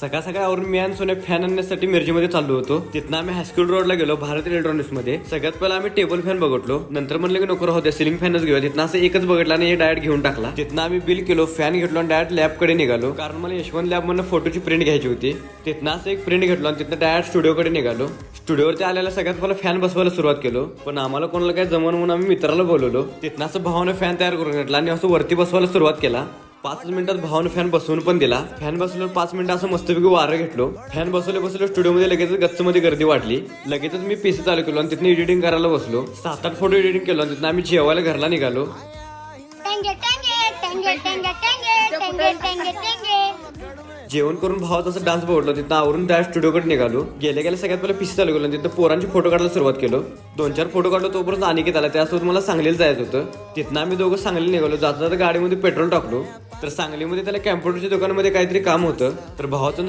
सकाळ सकाळ आवरून मी आणि सोन्या फॅन आणण्यासाठी मिरजेमध्ये चाललो होतो. तिथनं आम्ही हायस्कूल रोडला गेलो भारत इलेक्ट्रॉनिक्स मध्ये. सगळ्यात पहिला आम्ही टेबल फॅन बघितलो. नंतर म्हणलं की नको राहू द्या सिलिंग फॅनच घेऊया. तिथनं असं एकच बघितला आणि हे डायरेक्ट घेऊन टाकला. तिथनं आम्ही बिल केलो, फॅन घेतलो आणि डायरेक्ट लॅबकडे निघालो. कारण मला यशवंत लॅब मधून फोटोची प्रिंट घ्यायची होती. तिथनं असं एक प्रिंट घेतलो आणि तिथनं डायरेक्ट स्टुडिओकडे निघालो. स्टुडिओवरती आल्याला सगळ्यात पहिला फॅन बसवायला सुरुवात केलो. पण आम्हाला कोणाला काय जमवून म्हणून आम्ही मित्राला बोलवलो. तिथनं असं भावानं फॅन तयार करून घेतला आणि असं वरती बसवायला सुरुवात केला. 5 मिनिटात भावानं फॅन बसवून पण दिला. फॅन बसवल्यावर 5 मिनिटं असं मस्तपैकी वारं घेतलो. फॅन बसवले स्टुडिओमध्ये लगेच गच्चमध्ये गर्दी वाढली. लगेचच मी पीसी चालू केलो आणि तिथनं एडिटिंग करायला बसलो. 7-8 फोटो एडिटिंग केलो आणि तिथनं आम्ही जेवायला घरला निघालो. जेवण करून भावाचा असं डान्स बघितलो. तिथं आवरून त्या स्टुडिओकडे निघालो. गेल्या सगळ्यात पहिला पीसी चालू केलो. तिथं पोरांची फोटो काढायला सुरुवात केलो. 2-4 फोटो काढलो. तोपर्यंत अनिकेत आला. त्यासोबत मला सांगलीला जायचं होतं. तिथनं आम्ही दोघं सांगली निघालो. जाता जाता गाडीमध्ये पेट्रोल टाकलो. तर सांगलीमध्ये त्याला कॅम्प्युटरच्या दुकानामध्ये काहीतरी काम होतं. तर भावाचं